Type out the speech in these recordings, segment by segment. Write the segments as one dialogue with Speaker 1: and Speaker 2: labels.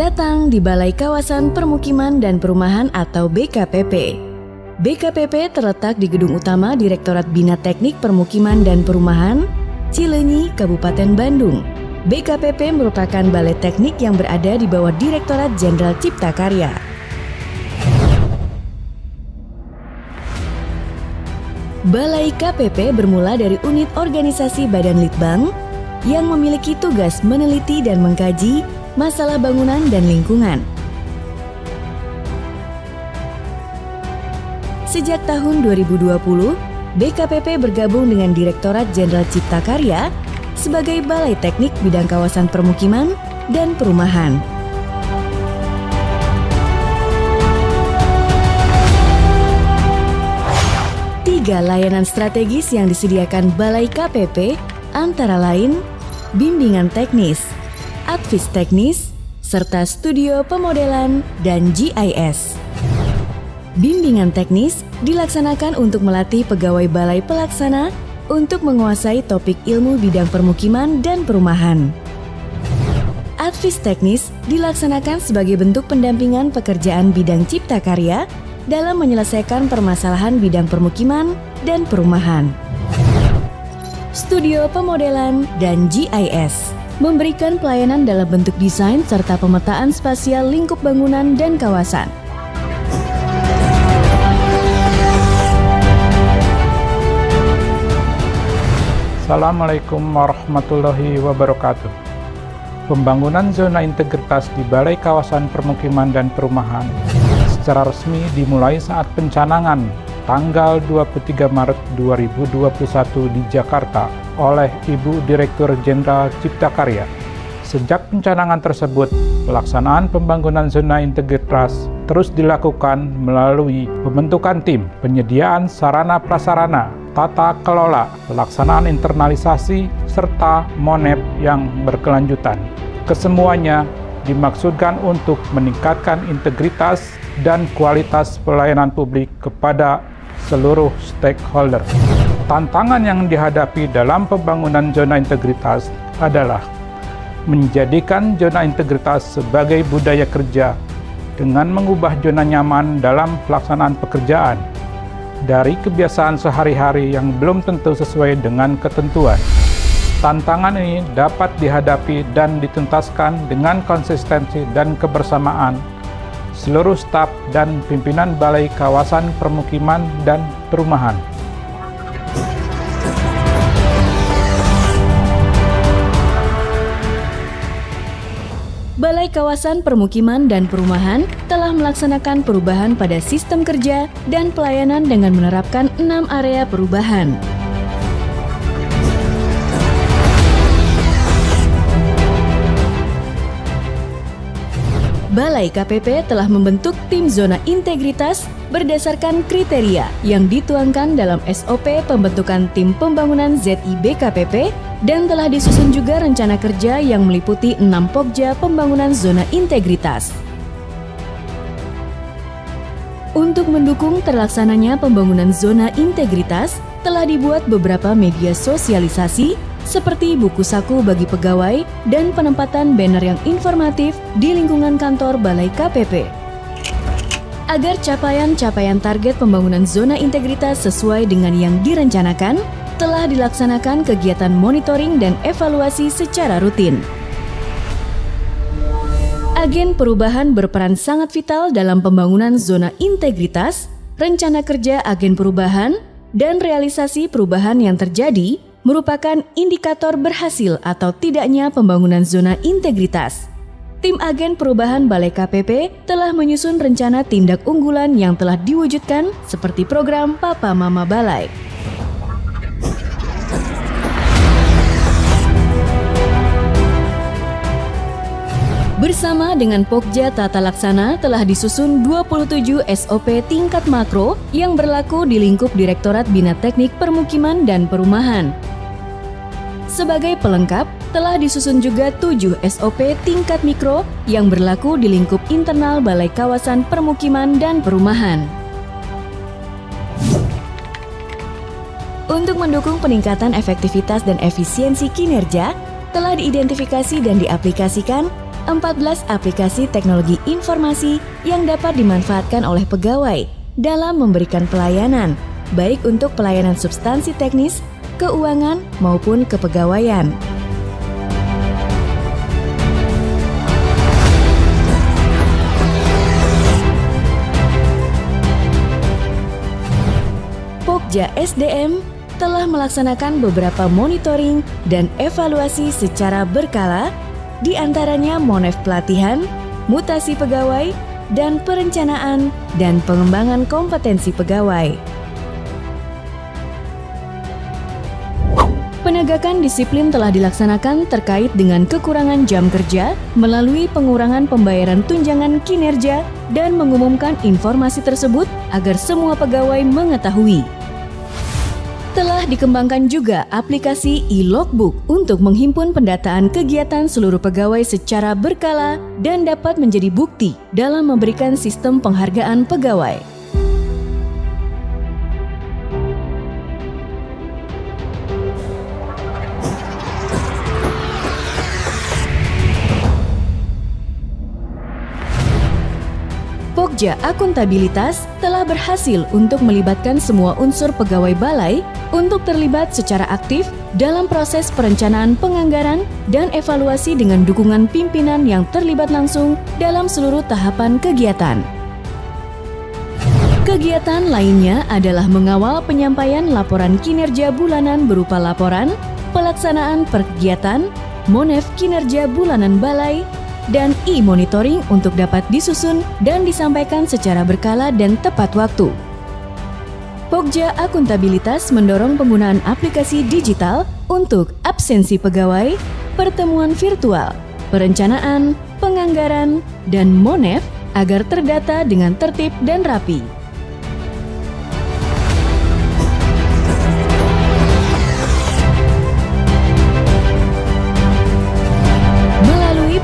Speaker 1: datang di Balai Kawasan Permukiman dan Perumahan atau BKPP. BKPP terletak di Gedung Utama Direktorat Bina Teknik Permukiman dan Perumahan, Cileunyi, Kabupaten Bandung. BKPP merupakan balai teknik yang berada di bawah Direktorat Jenderal Cipta Karya. Balai KPP bermula dari unit organisasi Badan Litbang yang memiliki tugas meneliti dan mengkaji masalah bangunan dan lingkungan. Sejak tahun 2020, BKPP bergabung dengan Direktorat Jenderal Cipta Karya sebagai Balai Teknik Bidang Kawasan Permukiman dan Perumahan. Tiga layanan strategis yang disediakan Balai KPP antara lain bimbingan teknis, advis teknis, serta studio pemodelan dan GIS. Bimbingan teknis dilaksanakan untuk melatih pegawai balai pelaksana untuk menguasai topik ilmu bidang permukiman dan perumahan. Advis teknis dilaksanakan sebagai bentuk pendampingan pekerjaan bidang cipta karya dalam menyelesaikan permasalahan bidang permukiman dan perumahan. Studio pemodelan dan GIS memberikan pelayanan dalam bentuk desain serta pemetaan spasial lingkup bangunan dan kawasan.
Speaker 2: Assalamualaikum warahmatullahi wabarakatuh. Pembangunan zona integritas di Balai Kawasan Permukiman dan Perumahan secara resmi dimulai saat pencanangan tanggal 23 Maret 2021 di Jakarta oleh Ibu Direktur Jenderal Cipta Karya. Sejak pencanangan tersebut, pelaksanaan pembangunan zona integritas terus dilakukan melalui pembentukan tim, penyediaan sarana prasarana, tata kelola, pelaksanaan internalisasi, serta monep yang berkelanjutan. Kesemuanya dimaksudkan untuk meningkatkan integritas dan kualitas pelayanan publik kepada seluruh stakeholder. Tantangan yang dihadapi dalam pembangunan zona integritas adalah menjadikan zona integritas sebagai budaya kerja dengan mengubah zona nyaman dalam pelaksanaan pekerjaan dari kebiasaan sehari-hari yang belum tentu sesuai dengan ketentuan. Tantangan ini dapat dihadapi dan dituntaskan dengan konsistensi dan kebersamaan seluruh staf dan pimpinan Balai Kawasan Permukiman dan Perumahan.
Speaker 1: Balai Kawasan Permukiman dan Perumahan telah melaksanakan perubahan pada sistem kerja dan pelayanan dengan menerapkan 6 area perubahan. Balai KPP telah membentuk tim zona integritas berdasarkan kriteria yang dituangkan dalam SOP pembentukan tim pembangunan ZI BKPP dan telah disusun juga rencana kerja yang meliputi 6 pokja pembangunan zona integritas. Untuk mendukung terlaksananya pembangunan zona integritas, telah dibuat beberapa media sosialisasi seperti buku saku bagi pegawai dan penempatan banner yang informatif di lingkungan kantor Balai KPP. Agar capaian target pembangunan zona integritas sesuai dengan yang direncanakan, telah dilaksanakan kegiatan monitoring dan evaluasi secara rutin. Agen perubahan berperan sangat vital dalam pembangunan zona integritas, rencana kerja agen perubahan, dan realisasi perubahan yang terjadi merupakan indikator berhasil atau tidaknya pembangunan zona integritas. Tim agen perubahan Balai KPP telah menyusun rencana tindak unggulan yang telah diwujudkan seperti program Papa Mama Balai. Bersama dengan Pokja Tata Laksana telah disusun 27 SOP tingkat makro yang berlaku di lingkup Direktorat Bina Teknik Permukiman dan Perumahan. Sebagai pelengkap, telah disusun juga 7 SOP tingkat mikro yang berlaku di lingkup internal Balai Kawasan Permukiman dan Perumahan. Untuk mendukung peningkatan efektivitas dan efisiensi kinerja, telah diidentifikasi dan diaplikasikan 14 aplikasi teknologi informasi yang dapat dimanfaatkan oleh pegawai dalam memberikan pelayanan, baik untuk pelayanan substansi teknis, keuangan, maupun kepegawaian. Pokja SDM telah melaksanakan beberapa monitoring dan evaluasi secara berkala, di antaranya Monef pelatihan, mutasi pegawai, dan perencanaan dan pengembangan kompetensi pegawai. Penegakan disiplin telah dilaksanakan terkait dengan kekurangan jam kerja melalui pengurangan pembayaran tunjangan kinerja dan mengumumkan informasi tersebut agar semua pegawai mengetahui. Telah dikembangkan juga aplikasi e-logbook untuk menghimpun pendataan kegiatan seluruh pegawai secara berkala dan dapat menjadi bukti dalam memberikan sistem penghargaan pegawai. Pokja Akuntabilitas telah berhasil untuk melibatkan semua unsur pegawai balai untuk terlibat secara aktif dalam proses perencanaan penganggaran dan evaluasi dengan dukungan pimpinan yang terlibat langsung dalam seluruh tahapan kegiatan. Kegiatan lainnya adalah mengawal penyampaian laporan kinerja bulanan berupa laporan, pelaksanaan per kegiatan, Monef kinerja bulanan balai, dan e-monitoring untuk dapat disusun dan disampaikan secara berkala dan tepat waktu. Pokja Akuntabilitas mendorong penggunaan aplikasi digital untuk absensi pegawai, pertemuan virtual, perencanaan, penganggaran, dan Monef agar terdata dengan tertib dan rapi.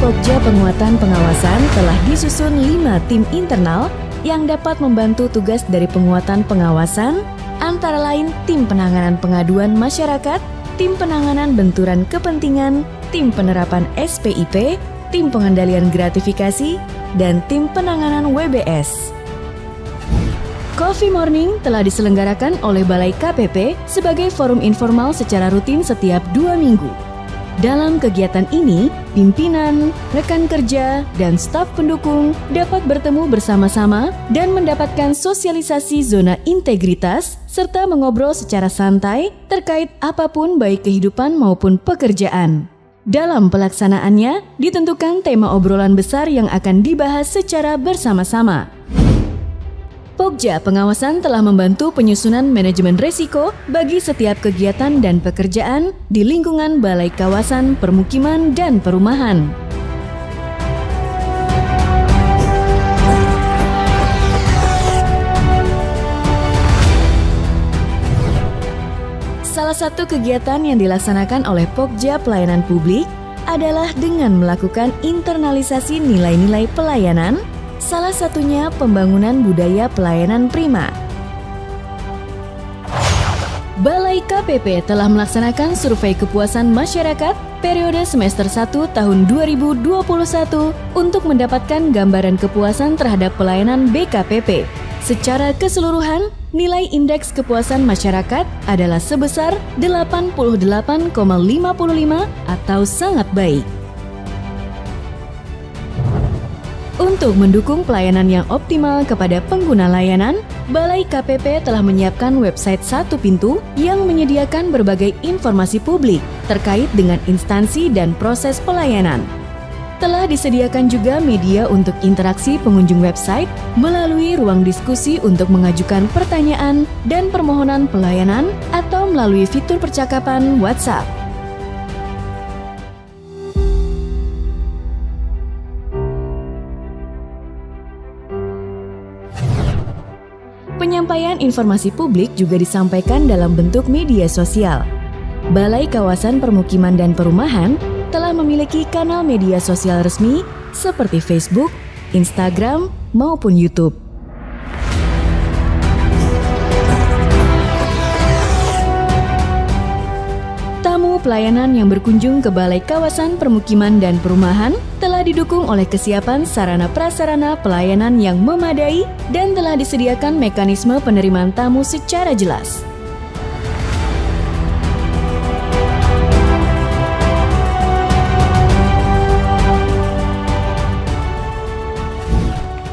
Speaker 1: Pokja Penguatan Pengawasan telah disusun 5 tim internal yang dapat membantu tugas dari penguatan pengawasan, antara lain tim penanganan pengaduan masyarakat, tim penanganan benturan kepentingan, tim penerapan SPIP, tim pengendalian gratifikasi, dan tim penanganan WBS. Coffee Morning telah diselenggarakan oleh Balai KPP sebagai forum informal secara rutin setiap 2 minggu. Dalam kegiatan ini, pimpinan, rekan kerja, dan staf pendukung dapat bertemu bersama-sama dan mendapatkan sosialisasi zona integritas serta mengobrol secara santai terkait apapun baik kehidupan maupun pekerjaan. Dalam pelaksanaannya, ditentukan tema obrolan besar yang akan dibahas secara bersama-sama. Pokja Pengawasan telah membantu penyusunan manajemen risiko bagi setiap kegiatan dan pekerjaan di lingkungan Balai Kawasan Permukiman dan Perumahan. Salah satu kegiatan yang dilaksanakan oleh Pokja Pelayanan Publik adalah dengan melakukan internalisasi nilai-nilai pelayanan, salah satunya pembangunan budaya pelayanan prima. Balai KPP telah melaksanakan survei kepuasan masyarakat periode semester 1 tahun 2021 untuk mendapatkan gambaran kepuasan terhadap pelayanan BKPP. Secara keseluruhan, nilai indeks kepuasan masyarakat adalah sebesar 88,55 atau sangat baik. Untuk mendukung pelayanan yang optimal kepada pengguna layanan, Balai KPP telah menyiapkan website Satu Pintu yang menyediakan berbagai informasi publik terkait dengan instansi dan proses pelayanan. Telah disediakan juga media untuk interaksi pengunjung website melalui ruang diskusi untuk mengajukan pertanyaan dan permohonan pelayanan atau melalui fitur percakapan WhatsApp. Penyampaian informasi publik juga disampaikan dalam bentuk media sosial. Balai Kawasan Permukiman dan Perumahan telah memiliki kanal media sosial resmi seperti Facebook, Instagram, maupun YouTube. Tamu pelayanan yang berkunjung ke Balai Kawasan Permukiman dan Perumahan telah didukung oleh kesiapan sarana prasarana pelayanan yang memadai dan telah disediakan mekanisme penerimaan tamu secara jelas.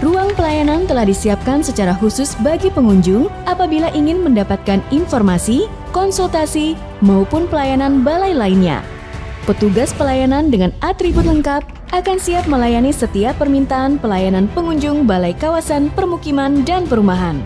Speaker 1: Ruang pelayanan telah disiapkan secara khusus bagi pengunjung apabila ingin mendapatkan informasi, konsultasi, maupun pelayanan balai lainnya. Petugas pelayanan dengan atribut lengkap akan siap melayani setiap permintaan pelayanan pengunjung Balai Kawasan Permukiman dan Perumahan.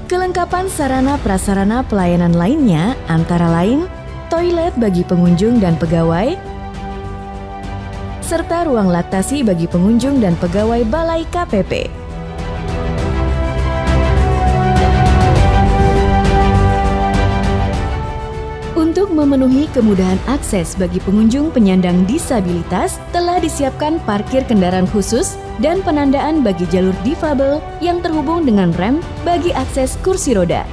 Speaker 1: Kelengkapan sarana prasarana pelayanan lainnya antara lain toilet bagi pengunjung dan pegawai, serta ruang laktasi bagi pengunjung dan pegawai Balai KPP. Untuk memenuhi kemudahan akses bagi pengunjung penyandang disabilitas, telah disiapkan parkir kendaraan khusus dan penandaan bagi jalur difabel yang terhubung dengan rem bagi akses kursi roda.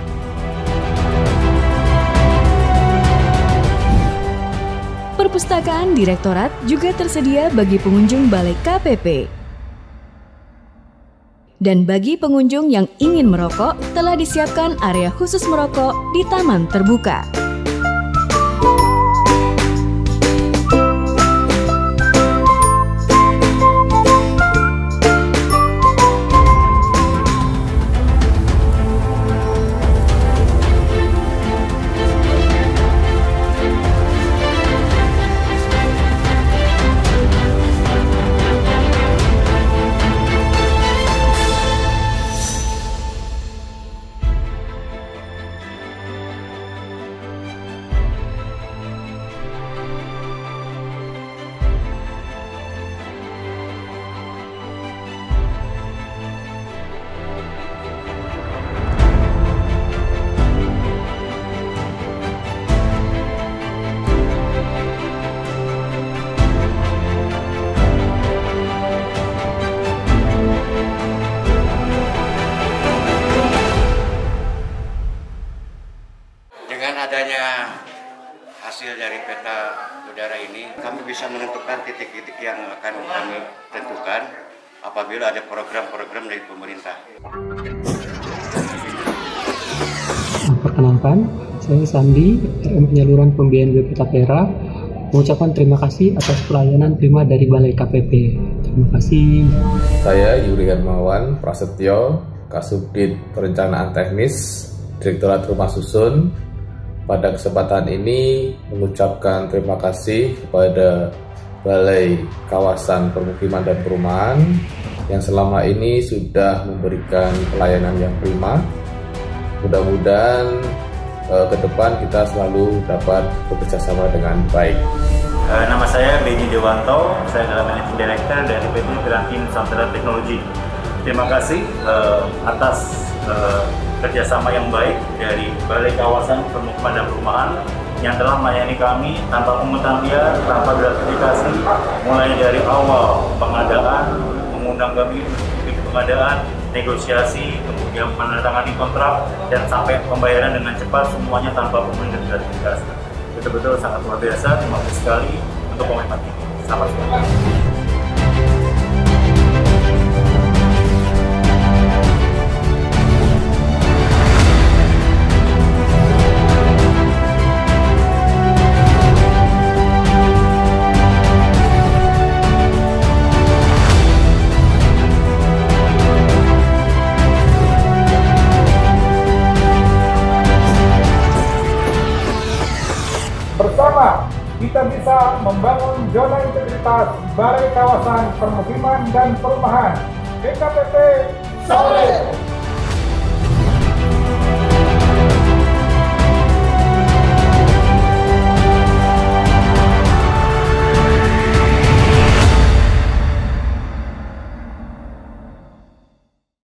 Speaker 1: Perpustakaan Direktorat juga tersedia bagi pengunjung Balai KPP. Dan bagi pengunjung yang ingin merokok, telah disiapkan area khusus merokok di taman terbuka.
Speaker 3: Dengan adanya hasil dari peta udara ini, kami bisa menentukan titik-titik yang akan kami tentukan apabila ada program-program dari pemerintah.
Speaker 4: Perkenalkan, saya Sandi, RM Penyaluran Pembiayaan BP Tapera, mengucapkan terima kasih atas pelayanan prima dari Balai KPP. Terima kasih.
Speaker 5: Saya Yuri Hermawan Prasetyo, Kasubdit Perencanaan Teknis, Direktorat Rumah Susun. Pada kesempatan ini mengucapkan terima kasih kepada Balai Kawasan Permukiman dan Perumahan yang selama ini sudah memberikan pelayanan yang prima. Mudah-mudahan ke depan kita selalu dapat bekerjasama dengan baik.
Speaker 6: Nama saya Benny Dewanto, saya adalah Managing Director dari PT Piranti Nusantara Teknologi. Terima kasih atas kerjasama yang baik dari Balai Kawasan Permukiman dan Perumahan yang telah melayani kami tanpa pungutan biaya, tanpa gratifikasi, mulai dari awal pengadaan, mengundang kami di pengadaan, negosiasi, kemudian menandatangani kontrak, dan sampai pembayaran dengan cepat, semuanya tanpa pungutan gratifikasi. Betul-betul sangat luar biasa. Terima kasih sekali untuk komitmen ini. Selamat siang.
Speaker 2: Bersama kita bisa membangun zona integritas Balai Kawasan Permukiman dan Perumahan BKPP Solid.